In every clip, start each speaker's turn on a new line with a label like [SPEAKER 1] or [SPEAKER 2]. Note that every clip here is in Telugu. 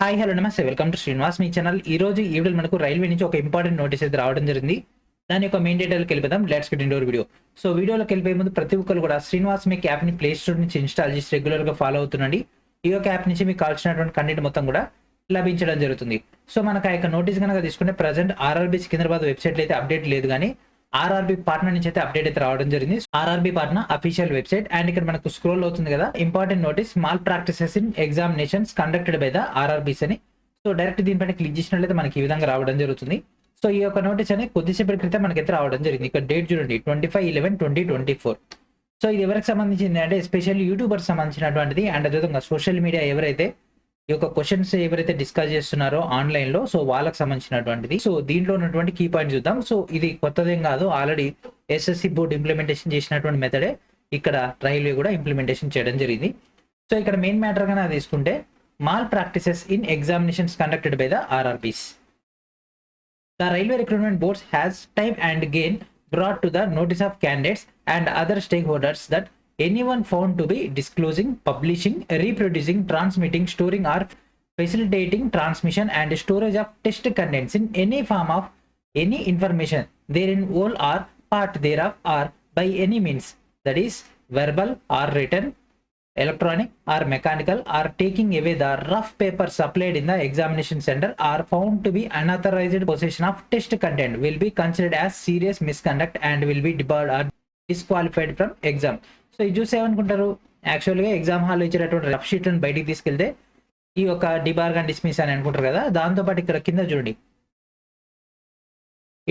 [SPEAKER 1] హాయ్ హలో నమస్తే welcome to Srinivas me channel. ఈ రోజు ఈ వీడియోలో మనకు రైల్వే నుంచి ఒక ఇంపార్టెంట్ నోటీస్ అయితే రావడం జరిగింది. దాని యొక్క మెయిన్ డీటెయిల్కి వెళ్ళిపోదాం. Let's get into video. So వీడియోలోకి వెళ్ళిపోయే ముందు ప్రతి ఒక్కరు కూడా శ్రీనివాస్ మీ యాప్ ని ప్లే స్టోర్ నుంచి ఇన్స్టాల్ చేసి రెగ్యులర్ గా ఫాలో అవుతుండండి. ఈ యొక్క యాప్ నుంచి మీకు కావాల్సినటువంటి కంటెంట్ మొత్తం కూడా లభించడం జరుగుతుంది. సో మనకు ఆ యొక్క నోటీస్ కనుక తీసుకుంటే ప్రజెంట్ ఆర్ఆర్బీ సికింద్రాబాద్ వెబ్సైట్ అయితే అప్డేట్ లేదు, కానీ ఆర్ఆర్బీ పార్ట్నర్ నుంచి అయితే అప్డేట్ అయితే రావడం జరిగింది. RRB partner official website and ఇక్కడ మనకు స్క్రోల్ అవుతుంది కదా, important notice mall practices in examinations conducted by the RRBs అని. సో డైరెక్ట్ దీనిపైన క్లిక్ చేసినట్లయితే మనకి ఈ విధంగా రావడం జరుగుతుంది. సో ఈ యొక్క నోటీస్ అనేది కొద్దిసేపటి క్రితం మనకైతే రావడం జరిగింది. ఇక్కడ డేట్ చూడండి 25/11/2024. సో ఇది ఎవరికి సంబంధించింది అంటే ఎస్పెషల్లీ యూట్యూబర్స్ సంబంధించినటువంటిది. అండ్ అదేవిధంగా సోషల్ మీడియా ఎవరైతే ఈ యొక్క క్వశ్చన్స్ ఎవరైతే డిస్కస్ చేస్తున్నారో ఆన్లైన్ లో, సో వాళ్ళకి సంబంధించినటువంటిది. సో దీంట్లో ఉన్నటువంటి కీ పాయింట్ చూద్దాం. సో ఇది కొత్తదేం కాదు, ఆల్రెడీ ఎస్ఎస్సి బోర్డు ఇంప్లిమెంటేషన్ చేసినటువంటి మెథడే ఇక్కడ రైల్వే కూడా ఇంప్లిమెంటేషన్ చేయడం జరిగింది. సో ఇక్కడ మెయిన్ మ్యాటర్ గా తీసుకుంటే mall practices in examinations conducted by the RRBs. The Railway Recruitment Board has time and again brought to the notice of candidates and other stakeholders that anyone found to be disclosing, publishing, reproducing, transmitting, storing or facilitating transmission and storage of test contents in any form of any information therein whole or part thereof or by any means, that is verbal or written, electronic or mechanical, or taking away the rough paper supplied in the examination center are found to be unauthorized possession of test content will be considered as serious misconduct and will be debarred or disqualified from exam. So ఇది చూసి ఏమనుకుంటారు, యాక్చువల్గా ఎగ్జామ్ హాల్లో ఇచ్చేటటువంటి రఫ్ షీట్లను బయటికి తీసుకెళ్తే ఈ యొక్క డిబార్ గా డిస్మిస్ అని అనుకుంటారు కదా. దాంతోపాటు ఇక్కడ కింద చూడండి,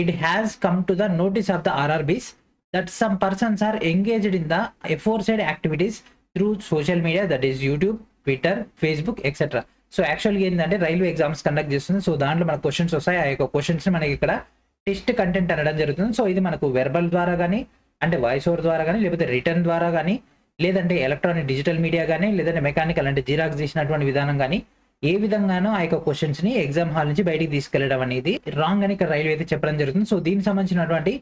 [SPEAKER 1] it has come to the notice of the RRBs that some persons are engaged in the aforesaid activities through social media, that is YouTube, Twitter, Facebook, etc. So యాక్చువల్గా ఏంటంటే రైల్వే ఎగ్జామ్స్ కండక్ట్ చేస్తుంది. సో దాంట్లో మనకు క్వశ్చన్స్ వస్తాయి. ఆ యొక్క క్వశ్చన్స్ మనకి ఇక్కడ టెస్ట్ కంటెంట్ అనడం జరుగుతుంది. సో ఇది మనకు వెర్బల్ ద్వారా కానీ, అంటే వాయిస్ ఓవర్ ద్వారా కానీ, లేకపోతే రిటర్న్ ద్వారా కానీ, లేదంటే ఎలక్ట్రానిక్ డిజిటల్ మీడియా కానీ, లేదంటే మెకానికల్ అంటే జిరాక్స్ చేసినటువంటి విధానం కానీ, ఏ విధంగానూ ఆ యొక్క క్వశ్చన్స్ ని ఎగ్జామ్ హాల్ నుంచి బయటికి తీసుకెళ్లడం అనేది రాంగ్ అని ఇక్కడ రైల్వే అయితే చెప్పడం జరుగుతుంది. సో దీనికి సంబంధించినటువంటి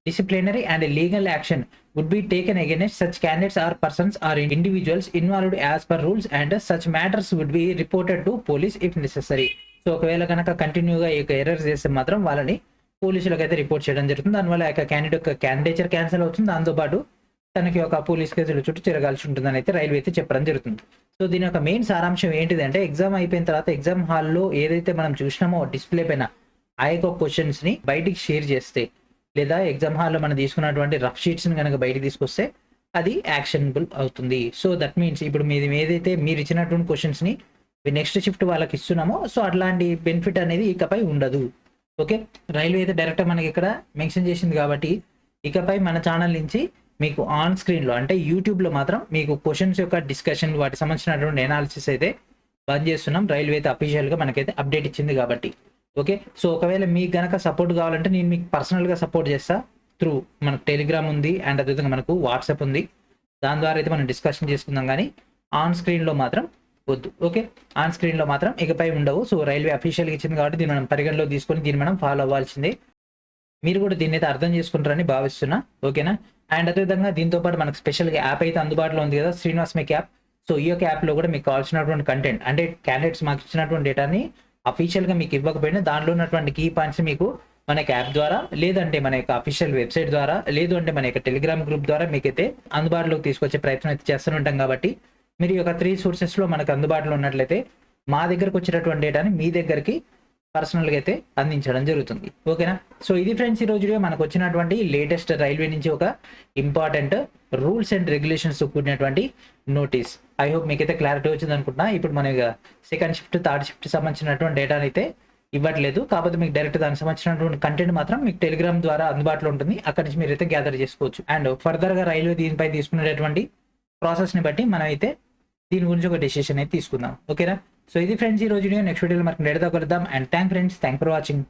[SPEAKER 1] disciplinary and legal action would be taken against such candidates or persons or individuals involved as per rules, and such matters would be reported to police if necessary. So ఒకవేళ కనుక కంటిన్యూగా ఈ యొక్క ఎర్రర్స్ చేస్తే మాత్రం వాళ్ళని పోలీసులకు అయితే రిపోర్ట్ చేయడం జరుగుతుంది. దానివల్ల ఆ యొక్క క్యాండిడేచర్ క్యాన్సిల్ అవుతుంది. దాంతోపాటు తనకి ఒక పోలీస్ కేసులు చుట్టూ తిరగాల్సి ఉంటుందని అయితే రైల్వే అయితే చెప్పడం జరుగుతుంది. సో దీని యొక్క మెయిన్ సారాంశం ఏంటిదంటే, ఎగ్జామ్ అయిపోయిన తర్వాత ఎగ్జామ్ హాల్లో ఏదైతే మనం చూసినామో డిస్ప్లే పైన ఆ యొక్క క్వశ్చన్స్ ని బయటికి షేర్ చేస్తే, లేదా ఎగ్జామ్ హాల్లో మనం తీసుకున్నటువంటి రఫ్ షీట్స్ ని కనుక బయటికి తీసుకొస్తే అది యాక్షనబుల్ అవుతుంది. సో దట్ మీన్స్ ఇప్పుడు మీది ఏదైతే మీరు ఇచ్చినటువంటి క్వశ్చన్స్ ని నెక్స్ట్ షిఫ్ట్ వాళ్ళకి ఇస్తున్నామో, సో అట్లాంటి బెనిఫిట్ అనేది ఇకపై ఉండదు. ఓకే, రైల్వే అయితే డైరెక్ట్ మనకి ఇక్కడ మెన్షన్ చేసింది కాబట్టి ఇకపై మన ఛానల్ నుంచి మీకు ఆన్ స్క్రీన్ లో అంటే యూట్యూబ్ లో మాత్రం మీకు క్వశ్చన్స్ యొక్క డిస్కషన్, వాటికి సంబంధించినటువంటి ఎనాలిసిస్ అయితే బంద్ చేస్తున్నాం. రైల్వే అయితే అఫీషియల్ గా మనకైతే అప్డేట్ ఇచ్చింది కాబట్టి. ఓకే, సో ఒకవేళ మీకు గనక సపోర్ట్ కావాలంటే నేను మీకు పర్సనల్ గా సపోర్ట్ చేస్తా. త్రూ మనకు టెలిగ్రామ్ ఉంది అండ్ అదేవిధంగా మనకు వాట్సాప్ ఉంది. దాని ద్వారా అయితే మనం డిస్కషన్ చేసుకుందాం, కానీ ఆన్ స్క్రీన్ లో మాత్రం వద్దు. ఓకే, ఆన్ స్క్రీన్ లో మాత్రం ఇకపై ఉండవు. సో రైల్వే అఫీషియల్ గా ఇచ్చింది కాబట్టి దీన్ని మనం పరిగణలో తీసుకొని దీన్ని మనం ఫాలో అవ్వాల్సిందే. మీరు కూడా దీన్ని అయితే అర్థం చేసుకుంటారని భావిస్తున్నా. ఓకేనా, అండ్ అదేవిధంగా దీంతో పాటు మనకు స్పెషల్ గా యాప్ అయితే అందుబాటులో ఉంది కదా, శ్రీనివాస్ మేక్ యాప్. సో ఈ యొక్క యాప్ లో కూడా మీకు కావాల్సినటువంటి కంటెంట్ అంటే క్యాండిడేట్స్ మాకు ఇచ్చినటువంటి డేటాని అఫీషియల్ గా మీకు ఇవ్వకపోయినా దాంట్లో ఉన్నటువంటి కీ పాయింట్స్ మీకు మన యొక్క యాప్ ద్వారా, లేదంటే మన యొక్క అఫీషియల్ వెబ్సైట్ ద్వారా, లేదు అంటే మన యొక్క టెలిగ్రామ్ గ్రూప్ ద్వారా మీకైతే అందుబాటులోకి తీసుకొచ్చే ప్రయత్నం అయితే చేస్తూనే ఉంటాం. కాబట్టి మీరు ఈ యొక్క 3 సోర్సెస్ లో మనకు అందుబాటులో ఉన్నట్లయితే మా దగ్గరకు వచ్చేటటువంటి డేటాని మీ దగ్గరికి పర్సనల్ గా అయితే అందించడం జరుగుతుంది. ఓకేనా, సో ఇది ఫ్రెండ్స్ ఈ రోజు మనకు వచ్చినటువంటి లేటెస్ట్ రైల్వే నుంచి ఒక ఇంపార్టెంట్ రూల్స్ అండ్ రెగ్యులేషన్స్ కూడినటువంటి నోటీస్. ఐ హోప్ మీకైతే క్లారిటీ వచ్చింది అనుకుంటున్నా. ఇప్పుడు మన సెకండ్ షిఫ్ట్, థర్డ్ షిఫ్ట్ సంబంధించినటువంటి డేటాని అయితే ఇవ్వట్లేదు, కాకపోతే మీకు డైరెక్ట్ దానికి సంబంధించినటువంటి కంటెంట్ మాత్రం మీకు టెలిగ్రామ్ ద్వారా అందుబాటులో ఉంటుంది. అక్కడి నుంచి మీరు అయితే గ్యాదర్ చేసుకోవచ్చు. అండ్ ఫర్దర్ గా రైల్వే దీనిపై తీసుకునేటటువంటి ప్రాసెస్ ని బట్టి మనం అయితే దీని గురించి ఒక డెసిషన్ అయితే తీసుకుందాం. ఓకేనా, సో ఇది ఫ్రెండ్స్ ఈ రోజు నెక్స్ట్ వీడియోలో మనకు డేటాతో కలుద్దాం. And thank for watching.